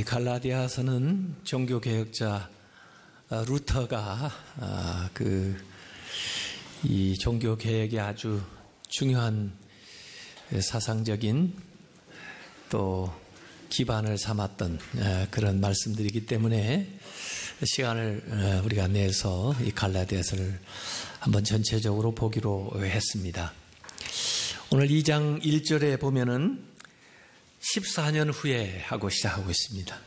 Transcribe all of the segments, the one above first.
이 갈라디아서는 종교개혁자 루터가 이 종교개혁의 아주 중요한 사상적인 또 기반을 삼았던 그런 말씀들이기 때문에 시간을 우리가 내서 이 갈라디아서를 한번 전체적으로 보기로 했습니다. 오늘 2장 1절에 보면은 14년 후에 하고 시작하고 있습니다.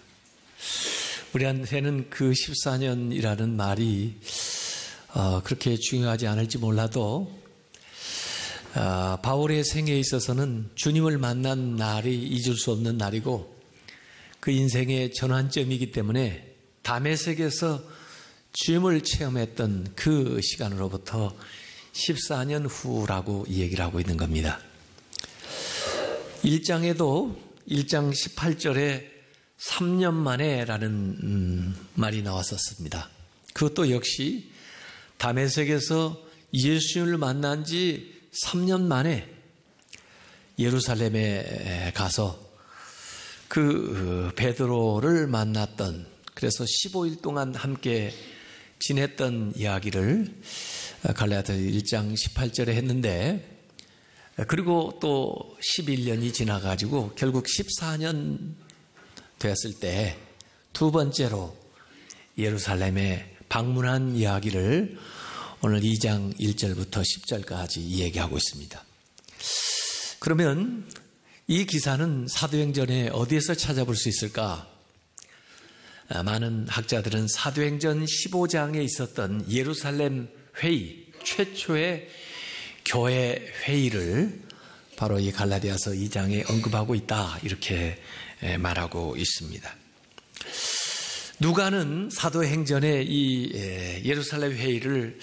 우리한테는 그 14년이라는 말이 그렇게 중요하지 않을지 몰라도 바울의 생애에 있어서는 주님을 만난 날이 잊을 수 없는 날이고 그 인생의 전환점이기 때문에 다메섹에서 주님을 체험했던 그 시간으로부터 14년 후라고 이 얘기를 하고 있는 겁니다. 1장에도 1장 18절에 3년 만에 라는 말이 나왔었습니다. 그것도 역시 다메섹에서 예수님을 만난 지 3년 만에 예루살렘에 가서 그 베드로를 만났던, 그래서 15일 동안 함께 지냈던 이야기를 갈라디아서 1장 18절에 했는데, 그리고 또 11년이 지나가지고 결국 14년 되었을 때 두 번째로 예루살렘에 방문한 이야기를 오늘 2장 1절부터 10절까지 얘기하고 있습니다. 그러면 이 기사는 사도행전에 어디에서 찾아볼 수 있을까? 많은 학자들은 사도행전 15장에 있었던 예루살렘 회의, 최초의 교회 회의를 바로 이 갈라디아서 2장에 언급하고 있다, 이렇게 말하고 있습니다. 누가는 사도행전의 이 예루살렘 회의를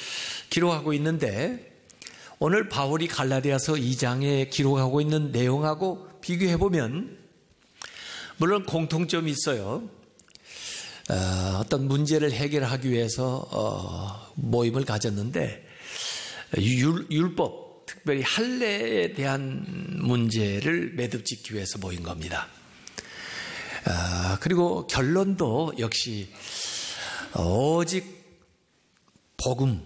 기록하고 있는데 오늘 바울이 갈라디아서 2장에 기록하고 있는 내용하고 비교해보면 물론 공통점이 있어요. 어떤 문제를 해결하기 위해서 모임을 가졌는데 율법, 특별히 할례에 대한 문제를 매듭짓기 위해서 모인 겁니다. 그리고 결론도 역시 오직 복음,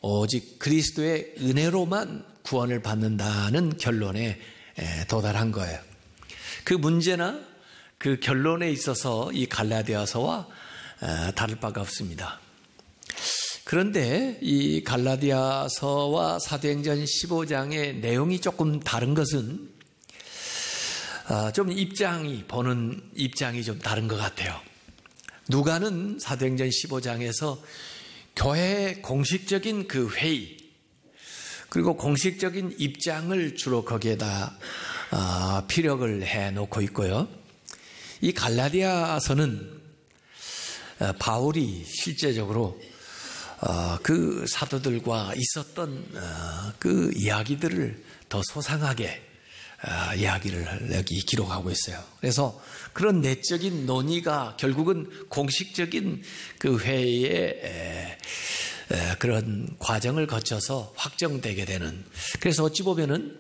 오직 그리스도의 은혜로만 구원을 받는다는 결론에 도달한 거예요. 그 문제나 그 결론에 있어서 이 갈라디아서와 다를 바가 없습니다. 그런데 이 갈라디아서와 사도행전 15장의 내용이 조금 다른 것은 좀 보는 입장이 좀 다른 것 같아요. 누가는 사도행전 15장에서 교회의 공식적인 그 회의, 그리고 공식적인 입장을 주로 거기에다 피력을 해놓고 있고요. 이 갈라디아서는 바울이 실제적으로 그 사도들과 있었던 그 이야기들을 더 소상하게 이야기를 여기 기록하고 있어요. 그래서 그런 내적인 논의가 결국은 공식적인 그 회의의 그런 과정을 거쳐서 확정되게 되는, 그래서 어찌 보면은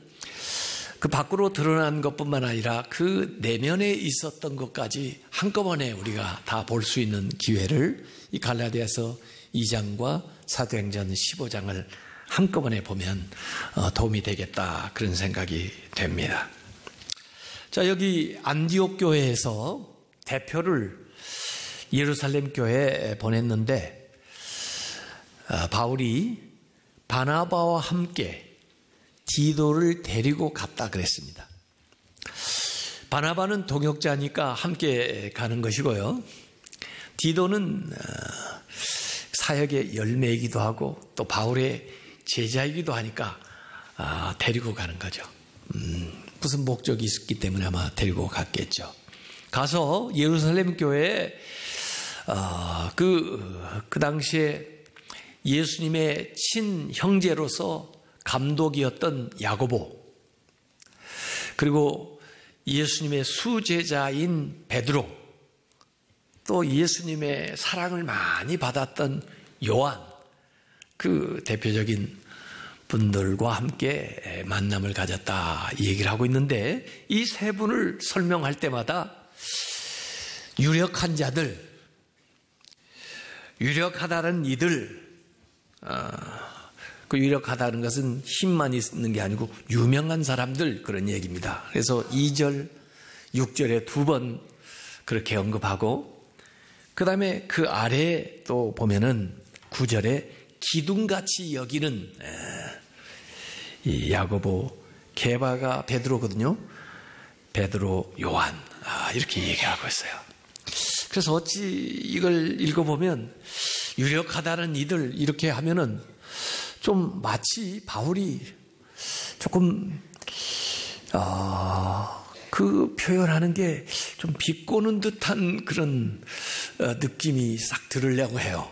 그 밖으로 드러난 것뿐만 아니라 그 내면에 있었던 것까지 한꺼번에 우리가 다 볼 수 있는 기회를 이 갈라디아서 2장과 사도행전 15장을 한꺼번에 보면 도움이 되겠다, 그런 생각이 됩니다. 자, 여기 안디옥 교회에서 대표를 예루살렘 교회에 보냈는데 바울이 바나바와 함께 디도를 데리고 갔다 그랬습니다. 바나바는 동역자니까 함께 가는 것이고요. 디도는 사역의 열매이기도 하고 또 바울의 제자이기도 하니까 데리고 가는 거죠. 무슨 목적이 있었기 때문에 아마 데리고 갔겠죠. 가서 예루살렘 교회에 그 당시에 예수님의 친형제로서 감독이었던 야고보, 그리고 예수님의 수제자인 베드로, 또 예수님의 사랑을 많이 받았던 요한, 그 대표적인 분들과 함께 만남을 가졌다, 이 얘기를 하고 있는데 이 세 분을 설명할 때마다 유력한 자들, 유력하다는 이들, 그 유력하다는 것은 힘만 있는 게 아니고 유명한 사람들, 그런 얘기입니다. 그래서 2절, 6절에 2번 그렇게 언급하고, 그 다음에 그 아래에 또 보면은 9절에 기둥같이 여기는, 이 야고보, 게바가 베드로거든요. 베드로, 요한, 이렇게 얘기하고 있어요. 그래서 어찌 이걸 읽어보면 유력하다는 이들 이렇게 하면은 좀 마치 바울이 조금 그 표현하는 게 좀 비꼬는 듯한 그런 느낌이 싹 들으려고 해요.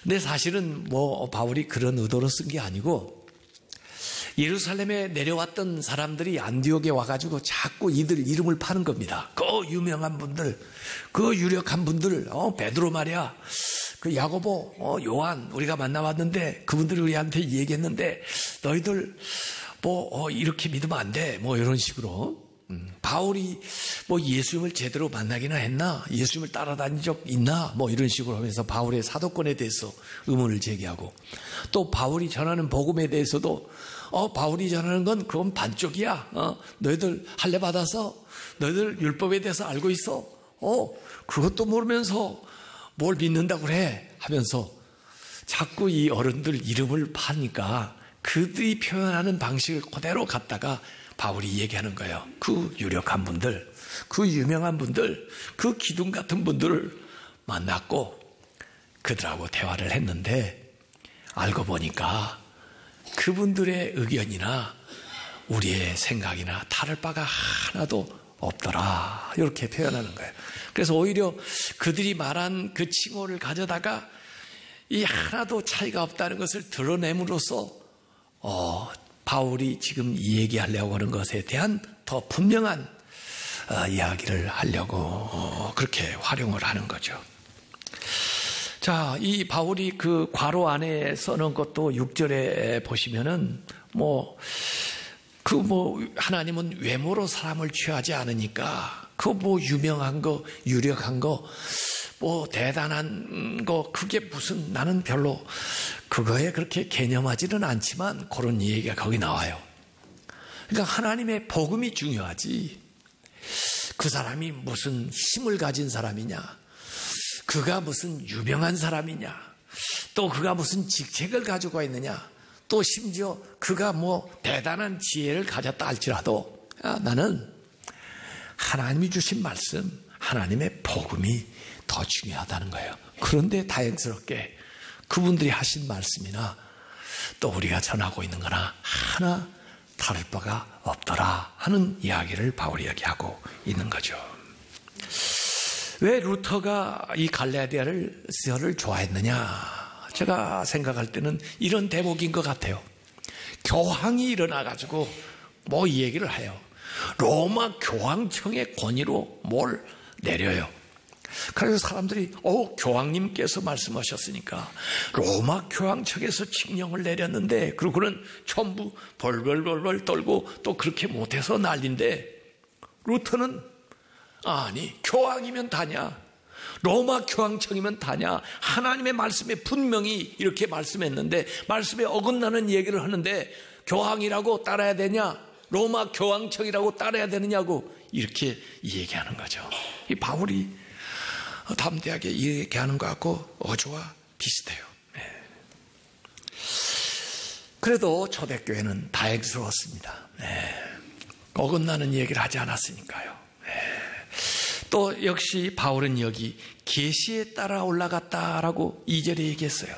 근데 사실은 뭐 바울이 그런 의도로 쓴 게 아니고, 예루살렘에 내려왔던 사람들이 안디옥에 와가지고 자꾸 이들 이름을 파는 겁니다. 그 유명한 분들, 그 유력한 분들, 베드로 말이야, 그 야고보, 요한 우리가 만나봤는데 그분들이 우리한테 얘기했는데 너희들 뭐 이렇게 믿으면 안 돼, 뭐 이런 식으로. 바울이 뭐 예수님을 제대로 만나기나 했나, 예수님을 따라다닌 적 있나, 뭐 이런 식으로 하면서 바울의 사도권에 대해서 의문을 제기하고, 또 바울이 전하는 복음에 대해서도 바울이 전하는 건 그건 반쪽이야. 너희들 할례 받아서 너희들 율법에 대해서 알고 있어. 그것도 모르면서 뭘 믿는다고 그래 하면서 자꾸 이 어른들 이름을 파니까 그들이 표현하는 방식을 그대로 갖다가 바울이 얘기하는 거예요. 그 유력한 분들, 그 유명한 분들, 그 기둥 같은 분들을 만났고 그들하고 대화를 했는데 알고 보니까 그분들의 의견이나 우리의 생각이나 다를 바가 하나도 없더라, 이렇게 표현하는 거예요. 그래서 오히려 그들이 말한 그 칭호를 가져다가 이 하나도 차이가 없다는 것을 드러냄으로써 바울이 지금 이 얘기하려고 하는 것에 대한 더 분명한 이야기를 하려고 그렇게 활용을 하는 거죠. 자, 이 바울이 그 괄호 안에 써놓은 것도 6절에 보시면은 하나님은 외모로 사람을 취하지 않으니까 유명한 거, 유력한 거, 대단한 거, 그게 무슨, 나는 별로 그거에 그렇게 개념하지는 않지만 그런 얘기가 거기 나와요. 그러니까 하나님의 복음이 중요하지, 그 사람이 무슨 힘을 가진 사람이냐, 그가 무슨 유명한 사람이냐, 또 그가 무슨 직책을 가지고 있느냐, 또 심지어 그가 대단한 지혜를 가졌다 할지라도 나는 하나님이 주신 말씀, 하나님의 복음이 더 중요하다는 거예요. 그런데 다행스럽게 그분들이 하신 말씀이나 또 우리가 전하고 있는 거나 하나 다를 바가 없더라 하는 이야기를 바울이 이야기하고 있는 거죠. 왜 루터가 이 갈라디아서를 좋아했느냐? 제가 생각할 때는 이런 대목인 것 같아요. 교황이 일어나가지고 이 얘기를 해요. 로마 교황청의 권위로 뭘 내려요. 그래서 사람들이 교황님께서 말씀하셨으니까 로마 교황청에서 칙령을 내렸는데, 그리고 그는 전부 벌벌벌벌 떨고 또 그렇게 못해서 난린데, 루터는 아니, 교황이면 다냐, 로마 교황청이면 다냐, 하나님의 말씀에 분명히 이렇게 말씀했는데 말씀에 어긋나는 얘기를 하는데 교황이라고 따라야 되냐, 로마 교황청이라고 따라야 되느냐고 이렇게 얘기하는 거죠. 이 바울이 담대하게 얘기하는 것하고 어조와 비슷해요. 그래도 초대교회는 다행스러웠습니다. 어긋나는 얘기를 하지 않았으니까요. 또 역시 바울은 여기 계시에 따라 올라갔다라고 2절에 얘기했어요.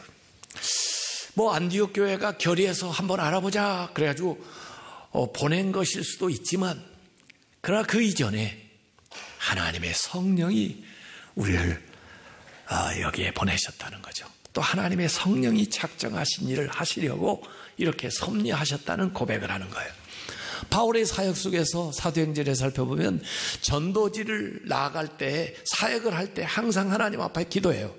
안디옥 교회가 결의해서 한번 알아보자 그래가지고 보낸 것일 수도 있지만, 그러나 그 이전에 하나님의 성령이 우리를 여기에 보내셨다는 거죠. 또 하나님의 성령이 작정하신 일을 하시려고 이렇게 섭리하셨다는 고백을 하는 거예요. 바울의 사역 속에서 사도행전에 살펴보면 전도지를 나아갈 때, 사역을 할 때 항상 하나님 앞에 기도해요.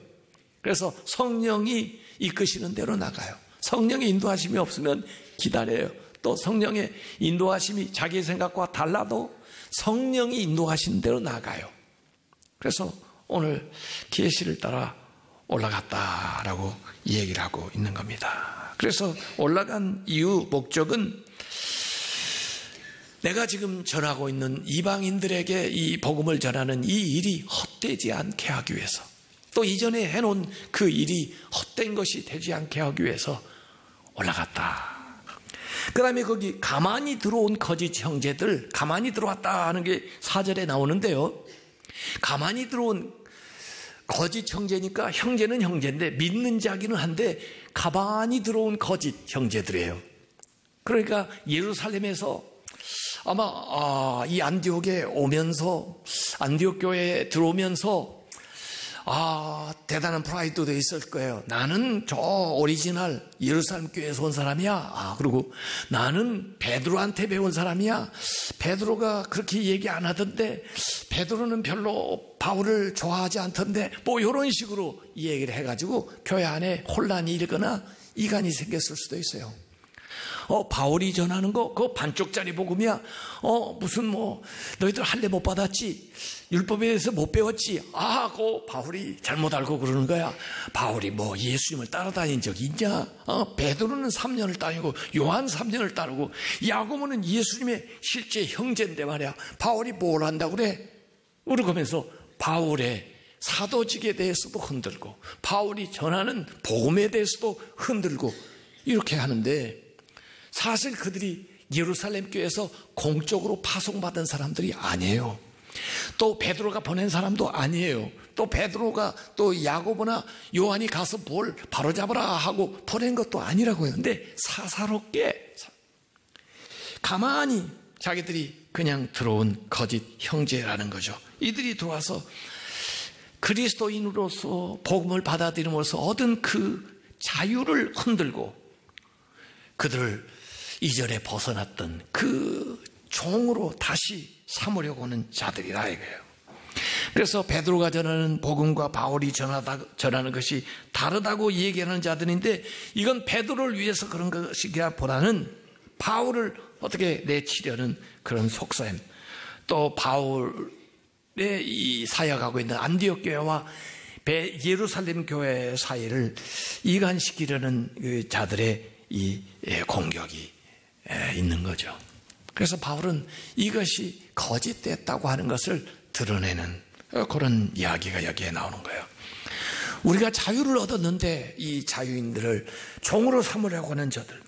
그래서 성령이 이끄시는 대로 나가요. 성령의 인도하심이 없으면 기다려요. 또 성령의 인도하심이 자기 생각과 달라도 성령이 인도하시는 대로 나가요. 그래서 오늘 계시를 따라 올라갔다라고 얘기를 하고 있는 겁니다. 그래서 올라간 이유, 목적은 내가 지금 전하고 있는 이방인들에게 이 복음을 전하는 이 일이 헛되지 않게 하기 위해서, 또 이전에 해놓은 그 일이 헛된 것이 되지 않게 하기 위해서 올라갔다. 그 다음에 거기 가만히 들어온 거짓 형제들, 가만히 들어왔다 하는 게 4절에 나오는데요. 가만히 들어온 거짓 형제니까 형제는 형제인데 믿는 자기는 한데 가만히 들어온 거짓 형제들이에요. 그러니까 예루살렘에서 아마 이 안디옥에 오면서, 안디옥 교회에 들어오면서 대단한 프라이드도 있을 거예요. 나는 저 오리지널 예루살렘 교회에서 온 사람이야. 그리고 나는 베드로한테 배운 사람이야. 베드로가 그렇게 얘기 안 하던데, 베드로는 별로 바울을 좋아하지 않던데, 뭐 이런 식으로 얘기를 해가지고 교회 안에 혼란이 일거나 이간이 생겼을 수도 있어요. 바울이 전하는 거 그거 반쪽짜리 복음이야. 무슨 너희들 할례 못 받았지, 율법에 대해서 못 배웠지. 그거 바울이 잘못 알고 그러는 거야. 바울이 예수님을 따라다닌 적이 있냐? 베드로는 3년을 따르고 요한 3년을 따르고 야고보는 예수님의 실제 형제인데 말이야. 바울이 뭘 한다고 그래? 그러면서 바울의 사도직에 대해서도 흔들고 바울이 전하는 복음에 대해서도 흔들고 이렇게 하는데, 사실 그들이 예루살렘 교회에서 공적으로 파송받은 사람들이 아니에요. 또 베드로가 보낸 사람도 아니에요. 또 베드로가 또 야고보나 요한이 가서 뭘 바로잡으라 하고 보낸 것도 아니라고요. 근데 사사롭게 가만히 자기들이 그냥 들어온 거짓 형제라는 거죠. 이들이 들어와서 그리스도인으로서 복음을 받아들임으로써 얻은 그 자유를 흔들고 그들을 이전에 벗어났던 그 종으로 다시 삼으려고 하는 자들이라 이거예요. 그래서 베드로가 전하는 복음과 바울이 전하는 것이 다르다고 얘기하는 자들인데, 이건 베드로를 위해서 그런 것이기보다는 바울을 어떻게 내치려는 그런 속셈, 또 바울의 이 사역하고 있는 안디옥 교회와 예루살렘 교회 사이를 이간시키려는 그 자들의 이 공격이 있는 거죠. 그래서 바울은 이것이 거짓됐다고 하는 것을 드러내는 그런 이야기가 여기에 나오는 거예요. 우리가 자유를 얻었는데 이 자유인들을 종으로 삼으려고 하는 자들,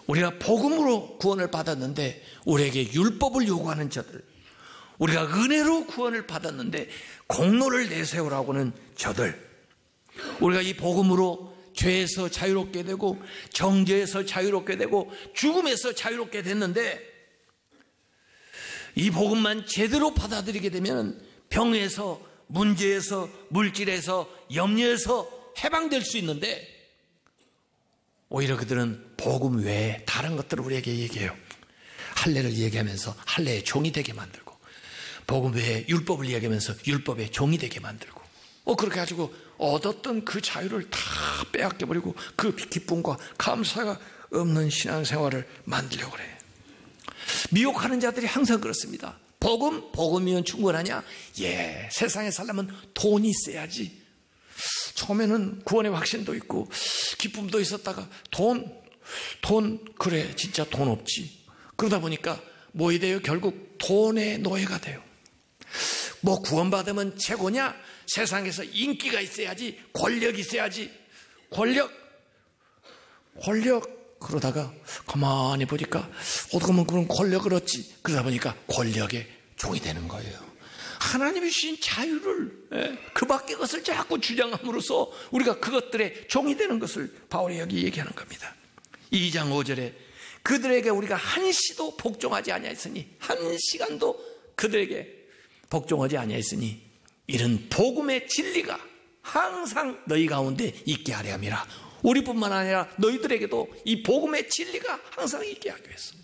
우리가 복음으로 구원을 받았는데 우리에게 율법을 요구하는 자들, 우리가 은혜로 구원을 받았는데 공로를 내세우라고 하는 자들, 우리가 이 복음으로 죄에서 자유롭게 되고 정죄에서 자유롭게 되고 죽음에서 자유롭게 됐는데, 이 복음만 제대로 받아들이게 되면 병에서, 문제에서, 물질에서, 염려에서 해방될 수 있는데, 오히려 그들은 복음 외에 다른 것들을 우리에게 얘기해요. 할례를 얘기하면서 할례의 종이 되게 만들고, 복음 외에 율법을 얘기하면서 율법의 종이 되게 만들고, 그렇게 가지고 얻었던 그 자유를 다 빼앗겨버리고 그 기쁨과 감사가 없는 신앙생활을 만들려고 그래요. 미혹하는 자들이 항상 그렇습니다. 복음이면 충분하냐? 세상에 살려면 돈이 있어야지. 처음에는 구원의 확신도 있고 기쁨도 있었다가 돈 그래 진짜 돈 없지. 그러다 보니까 뭐 돼요? 결국 돈의 노예가 돼요. 구원받으면 최고냐? 세상에서 인기가 있어야지, 권력이 있어야지. 권력 그러다가 가만히 보니까 어떻게 보면 그런 권력을 얻지. 그러다 보니까 권력의 종이 되는 거예요. 하나님이 주신 자유를 그 밖의 것을 자꾸 주장함으로써 우리가 그것들의 종이 되는 것을 바울이 여기 얘기하는 겁니다. 2장 5절에 그들에게 우리가 한시도 복종하지 아니하였으니, 한 시간도 그들에게 복종하지 아니하였으니 이런 복음의 진리가 항상 너희 가운데 있게 하려 함이라. 우리뿐만 아니라 너희들에게도 이 복음의 진리가 항상 있게 하기 위해서.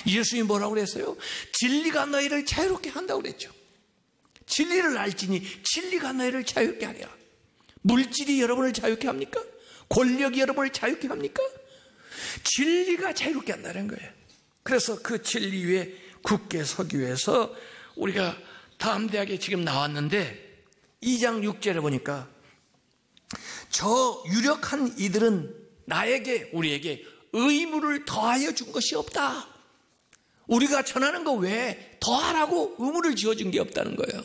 예수님이 뭐라고 그랬어요? 진리가 너희를 자유롭게 한다고 그랬죠. 진리를 알지니 진리가 너희를 자유롭게 하리라. 물질이 여러분을 자유롭게 합니까? 권력이 여러분을 자유롭게 합니까? 진리가 자유롭게 한다는 거예요. 그래서 그 진리 위에 굳게 서기 위해서 우리가 다음 대학에 지금 나왔는데 2장 6절에 보니까 저 유력한 이들은 나에게 우리에게 의무를 더하여 준 것이 없다. 우리가 전하는 것 외에 더하라고 의무를 지어준 게 없다는 거예요.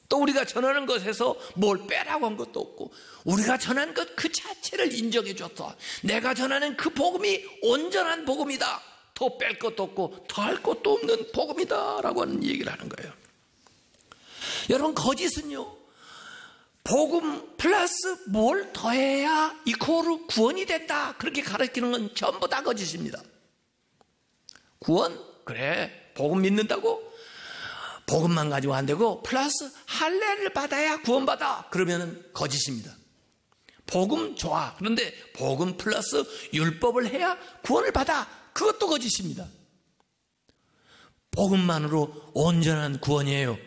또 우리가 전하는 것에서 뭘 빼라고 한 것도 없고 우리가 전하는 것 그 자체를 인정해 줬다. 내가 전하는 그 복음이 온전한 복음이다. 더 뺄 것도 없고 더할 것도 없는 복음이다 라고 하는 얘기를 하는 거예요. 여러분, 거짓은요, 복음 플러스 뭘 더해야 이코르 구원이 된다, 그렇게 가르치는 건 전부 다 거짓입니다. 구원? 그래, 복음 믿는다고? 복음만 가지고 안 되고 플러스 할례를 받아야 구원받아, 그러면 거짓입니다. 복음 좋아, 그런데 복음 플러스 율법을 해야 구원을 받아, 그것도 거짓입니다. 복음만으로 온전한 구원이에요.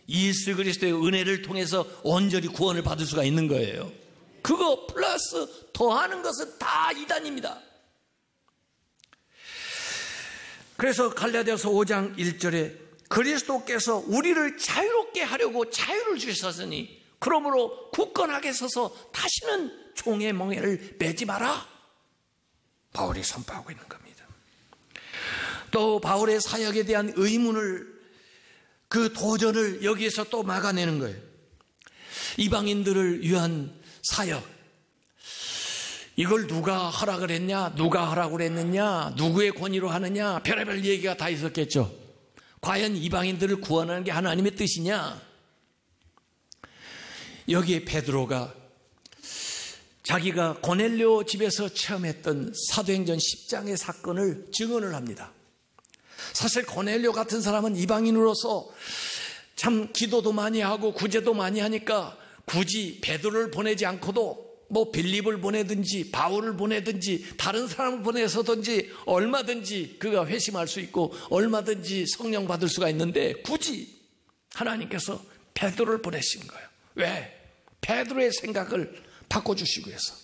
예수 그리스도의 은혜를 통해서 온전히 구원을 받을 수가 있는 거예요. 그거 플러스 더하는 것은 다 이단입니다. 그래서 갈라디아서 5장 1절에 그리스도께서 우리를 자유롭게 하려고 자유를 주셨으니 그러므로 굳건하게 서서 다시는 종의 멍에를 매지 마라, 바울이 선포하고 있는 겁니다. 또 바울의 사역에 대한 의문을, 그 도전을 여기에서 또 막아내는 거예요. 이방인들을 위한 사역, 이걸 누가 허락을 했냐, 누가 허락을 했느냐, 누구의 권위로 하느냐, 별의별 얘기가 다 있었겠죠. 과연 이방인들을 구원하는 게 하나님의 뜻이냐? 여기에 베드로가 자기가 고넬료 집에서 체험했던 사도행전 10장의 사건을 증언을 합니다. 사실 고넬료 같은 사람은 이방인으로서 참 기도도 많이 하고 구제도 많이 하니까 굳이 베드로를 보내지 않고도 뭐 빌립을 보내든지 바울을 보내든지 다른 사람을 보내서든지 얼마든지 그가 회심할 수 있고 얼마든지 성령 받을 수가 있는데 굳이 하나님께서 베드로를 보내신 거예요. 왜? 베드로의 생각을 바꿔주시기 위해서,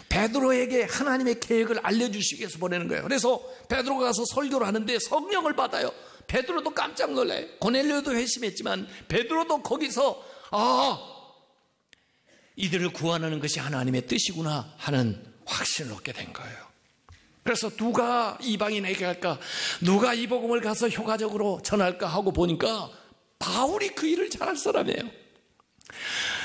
베드로에게 하나님의 계획을 알려주시기 위해서 보내는 거예요. 그래서 베드로가 가서 설교를 하는데 성령을 받아요. 베드로도 깜짝 놀라요. 고넬료도 회심했지만 베드로도 거기서 이들을 구원하는 것이 하나님의 뜻이구나 하는 확신을 얻게 된 거예요. 그래서 누가 이방인에게 할까, 누가 이 복음을 가서 효과적으로 전할까 하고 보니까 바울이 그 일을 잘할 사람이에요.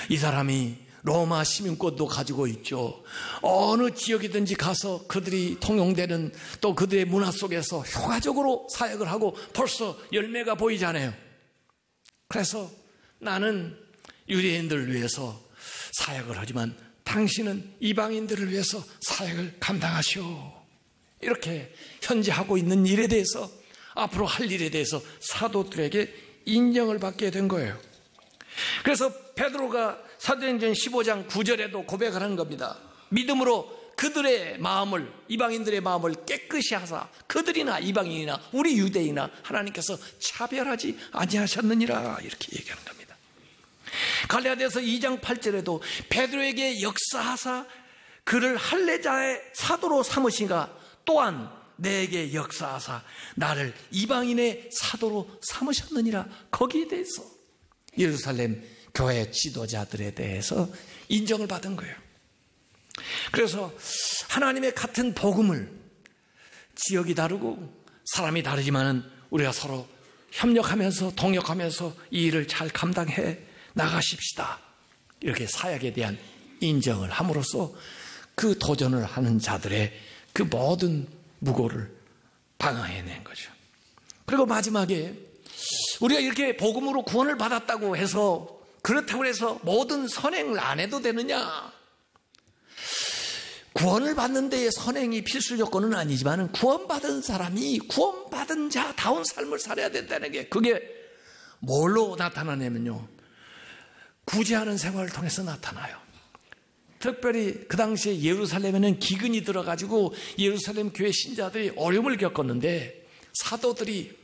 이 사람이 로마 시민권도 가지고 있죠. 어느 지역이든지 가서 그들이 통용되는 또 그들의 문화 속에서 효과적으로 사역을 하고 벌써 열매가 보이잖아요. 그래서 나는 유대인들을 위해서 사역을 하지만 당신은 이방인들을 위해서 사역을 감당하시오. 이렇게 현재 하고 있는 일에 대해서, 앞으로 할 일에 대해서 사도들에게 인정을 받게 된 거예요. 그래서 베드로가 사도행전 15장 9절에도 고백을 하는 겁니다. 믿음으로 그들의 마음을, 이방인들의 마음을 깨끗이 하사 그들이나 이방인이나 우리 유대인이나 하나님께서 차별하지 아니하셨느니라, 이렇게 얘기하는 겁니다. 갈라디아서 2장 8절에도 베드로에게 역사하사 그를 할례자의 사도로 삼으신가, 또한 내게 역사하사 나를 이방인의 사도로 삼으셨느니라, 거기에 대해서 예루살렘 교회 지도자들에 대해서 인정을 받은 거예요. 그래서 하나님의 같은 복음을 지역이 다르고 사람이 다르지만은 우리가 서로 협력하면서 동역하면서 이 일을 잘 감당해 나가십시다, 이렇게 사역에 대한 인정을 함으로써 그 도전을 하는 자들의 그 모든 무고를 방어해낸 거죠. 그리고 마지막에 우리가 이렇게 복음으로 구원을 받았다고 해서, 그렇다고 해서 모든 선행을 안 해도 되느냐? 구원을 받는 데에 선행이 필수 요건은 아니지만 구원받은 사람이 구원받은 자다운 삶을 살아야 된다는 게, 그게 뭘로 나타나냐면요, 구제하는 생활을 통해서 나타나요. 특별히 그 당시에 예루살렘에는 기근이 들어가지고 예루살렘 교회 신자들이 어려움을 겪었는데 사도들이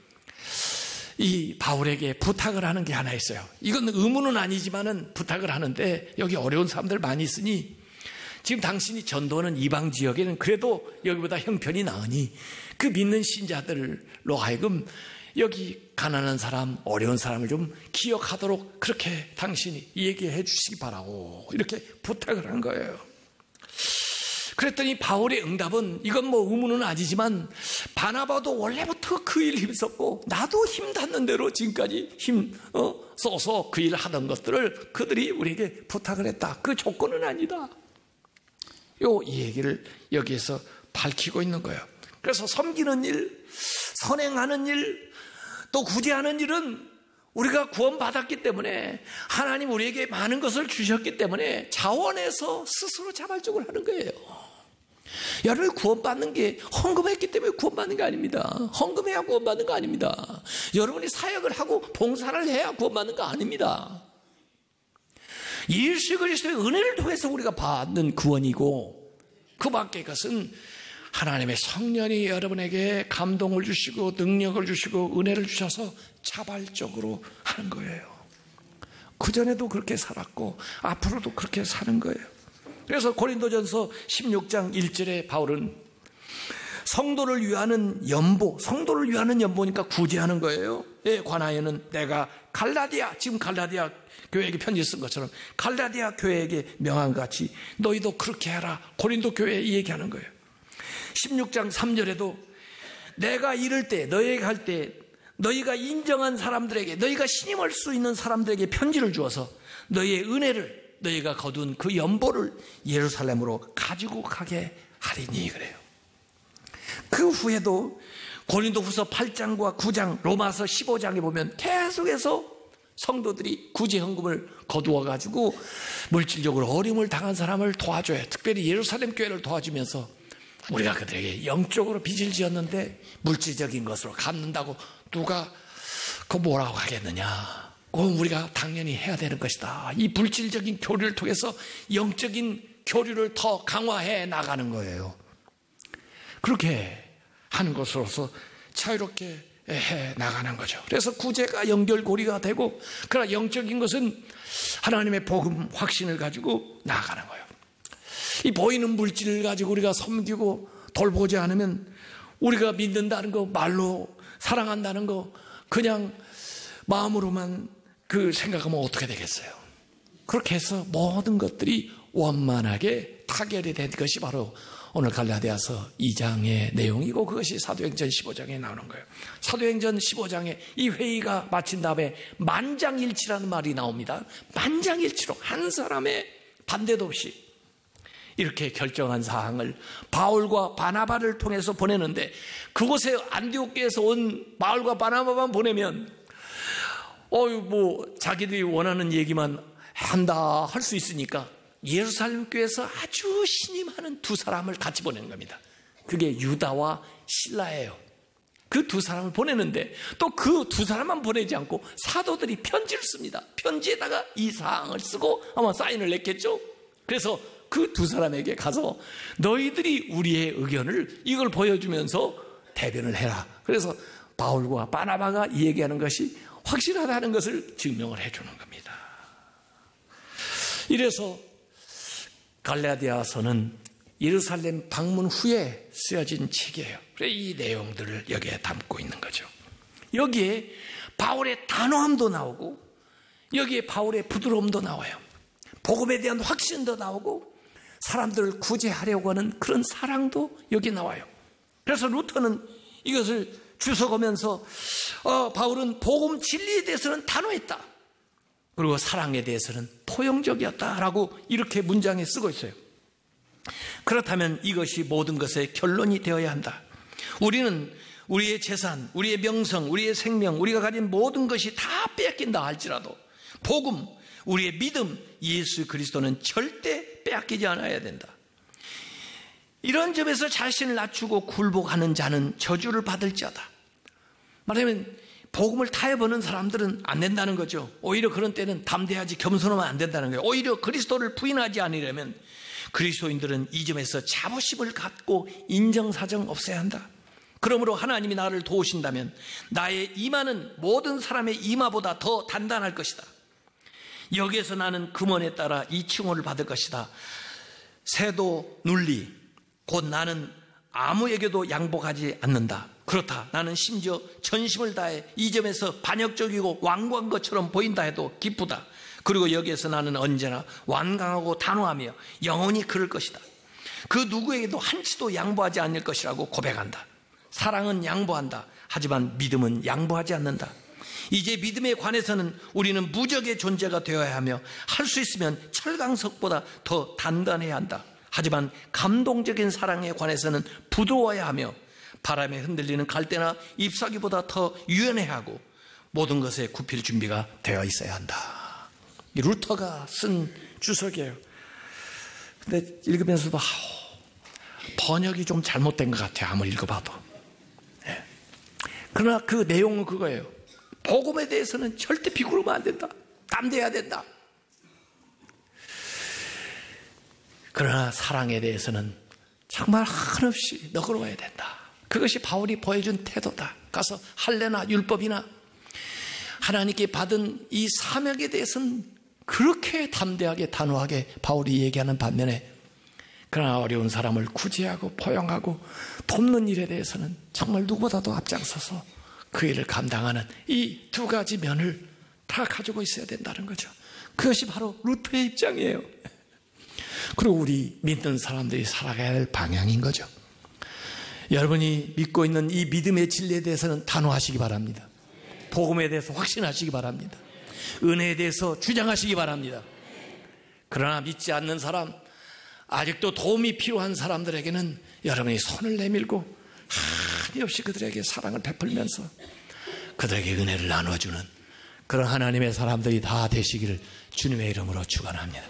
이 바울에게 부탁을 하는 게 하나 있어요. 이건 의무는 아니지만은 부탁을 하는데, 여기 어려운 사람들 많이 있으니 지금 당신이 전도하는 이방 지역에는 그래도 여기보다 형편이 나으니 그 믿는 신자들로 하여금 여기 가난한 사람, 어려운 사람을 좀 기억하도록 그렇게 당신이 얘기해 주시기 바라고 이렇게 부탁을 한 거예요. 그랬더니 바울의 응답은, 이건 뭐 의무는 아니지만 바나바도 원래부터 그 일 힘썼고 나도 힘 닿는 대로 지금까지 힘 써서 그 일을 하던 것들을 그들이 우리에게 부탁을 했다. 그 조건은 아니다. 이 얘기를 여기에서 밝히고 있는 거예요. 그래서 섬기는 일, 선행하는 일, 또 구제하는 일은 우리가 구원받았기 때문에, 하나님 우리에게 많은 것을 주셨기 때문에 자원해서 스스로 자발적으로 하는 거예요. 여러분이 구원받는 게 헌금했기 때문에 구원받는 게 아닙니다. 헌금해야 구원받는 거 아닙니다. 여러분이 사역을 하고 봉사를 해야 구원받는 거 아닙니다. 예수 그리스도의 은혜를 통해서 우리가 받는 구원이고, 그 밖의 것은 하나님의 성령이 여러분에게 감동을 주시고 능력을 주시고 은혜를 주셔서 자발적으로 하는 거예요. 그전에도 그렇게 살았고 앞으로도 그렇게 사는 거예요. 그래서 고린도전서 16장 1절에 바울은 성도를 위하는 연보, 성도를 위하는 연보니까 구제하는 거예요. 에 관하여는 내가 갈라디아, 지금 갈라디아 교회에게 편지 쓴 것처럼 갈라디아 교회에게 명한 같이 너희도 그렇게 해라. 고린도 교회에 이 얘기하는 거예요. 16장 3절에도 내가 이를 때, 너희에게 할 때 너희가 인정한 사람들에게, 너희가 신임할 수 있는 사람들에게 편지를 주어서 너희의 은혜를, 너희가 거둔 그 연보를 예루살렘으로 가지고 가게 하리니 그래요. 그 후에도 고린도후서 8장과 9장, 로마서 15장에 보면 계속해서 성도들이 구제헌금을 거두어 가지고 물질적으로 어려움을 당한 사람을 도와줘요. 특별히 예루살렘 교회를 도와주면서 우리가 그들에게 영적으로 빚을 지었는데 물질적인 것으로 갚는다고 누가 그 뭐라고 하겠느냐. 그건 우리가 당연히 해야 되는 것이다. 이 물질적인 교류를 통해서 영적인 교류를 더 강화해 나가는 거예요. 그렇게 하는 것으로서 자유롭게 해 나가는 거죠. 그래서 구제가 연결고리가 되고, 그러나 영적인 것은 하나님의 복음 확신을 가지고 나아가는 거예요. 이 보이는 물질을 가지고 우리가 섬기고 돌보지 않으면, 우리가 믿는다는 거, 말로 사랑한다는 거 그냥 마음으로만 그 생각하면 어떻게 되겠어요? 그렇게 해서 모든 것들이 원만하게 타결이 된 것이 바로 오늘 갈라디아서 2장의 내용이고, 그것이 사도행전 15장에 나오는 거예요. 사도행전 15장에 이 회의가 마친 다음에 만장일치라는 말이 나옵니다. 만장일치로 한 사람의 반대도 없이 이렇게 결정한 사항을 바울과 바나바를 통해서 보내는데, 그곳에 안디옥교에서 온 바울과 바나바만 보내면 자기들이 원하는 얘기만 한다 할 수 있으니까 예루살렘 교회에서 아주 신임하는 두 사람을 같이 보내는 겁니다. 그게 유다와 실라예요. 그 두 사람을 보내는데, 또 그 두 사람만 보내지 않고 사도들이 편지를 씁니다. 편지에다가 이 사항을 쓰고 아마 사인을 냈겠죠. 그래서 그 두 사람에게 가서 너희들이 우리의 의견을 이걸 보여주면서 대변을 해라. 그래서 바울과 바나바가 이 얘기하는 것이 확실하다는 것을 증명을 해주는 겁니다. 이래서 갈라디아서는 예루살렘 방문 후에 쓰여진 책이에요. 그래서 이 내용들을 여기에 담고 있는 거죠. 여기에 바울의 단호함도 나오고, 여기에 바울의 부드러움도 나와요. 복음에 대한 확신도 나오고, 사람들을 구제하려고 하는 그런 사랑도 여기 나와요. 그래서 루터는 이것을 주워가면서 바울은 복음 진리에 대해서는 단호했다, 그리고 사랑에 대해서는 포용적이었다라고 이렇게 문장에 쓰고 있어요. 그렇다면 이것이 모든 것의 결론이 되어야 한다. 우리는 우리의 재산, 우리의 명성, 우리의 생명, 우리가 가진 모든 것이 다 빼앗긴다 할지라도 복음, 우리의 믿음, 예수 그리스도는 절대 빼앗기지 않아야 된다. 이런 점에서 자신을 낮추고 굴복하는 자는 저주를 받을지어다. 말하면 복음을 타협하는 사람들은 안 된다는 거죠. 오히려 그런 때는 담대하지 겸손하면 안 된다는 거예요. 오히려 그리스도를 부인하지 않으려면 그리스도인들은 이 점에서 자부심을 갖고 인정사정 없애야 한다. 그러므로 하나님이 나를 도우신다면 나의 임하는 모든 사람의 임하보다 더 단단할 것이다. 여기에서 나는 금원에 따라 이 칭호를 받을 것이다. 세도 눌리, 곧 나는 아무에게도 양보하지 않는다. 그렇다. 나는 심지어 전심을 다해 이 점에서 반역적이고 완고한 것처럼 보인다 해도 기쁘다. 그리고 여기에서 나는 언제나 완강하고 단호하며 영원히 그럴 것이다. 그 누구에게도 한치도 양보하지 않을 것이라고 고백한다. 사랑은 양보한다. 하지만 믿음은 양보하지 않는다. 이제 믿음에 관해서는 우리는 무적의 존재가 되어야 하며 할 수 있으면 철강석보다 더 단단해야 한다. 하지만 감동적인 사랑에 관해서는 부드러워야 하며 바람에 흔들리는 갈대나 잎사귀보다 더 유연해야 하고 모든 것에 굽힐 준비가 되어 있어야 한다. 이 루터가 쓴 주석이에요. 근데 읽으면서도 번역이 좀 잘못된 것 같아요. 아무리 읽어봐도. 네. 그러나 그 내용은 그거예요. 복음에 대해서는 절대 비굴하면 안 된다. 담대해야 된다. 그러나 사랑에 대해서는 정말 한없이 너그러워야 된다. 그것이 바울이 보여준 태도다. 가서 할례나 율법이나 하나님께 받은 이 사명에 대해서는 그렇게 담대하게 단호하게 바울이 얘기하는 반면에 그러나 어려운 사람을 구제하고 포용하고 돕는 일에 대해서는 정말 누구보다도 앞장서서 그 일을 감당하는 이 두 가지 면을 다 가지고 있어야 된다는 거죠. 그것이 바로 루터의 입장이에요. 그리고 우리 믿는 사람들이 살아가야 할 방향인 거죠. 여러분이 믿고 있는 이 믿음의 진리에 대해서는 단호하시기 바랍니다. 복음에 대해서 확신하시기 바랍니다. 은혜에 대해서 주장하시기 바랍니다. 그러나 믿지 않는 사람, 아직도 도움이 필요한 사람들에게는 여러분이 손을 내밀고 한없이 그들에게 사랑을 베풀면서 그들에게 은혜를 나눠주는 그런 하나님의 사람들이 다 되시기를 주님의 이름으로 축원합니다.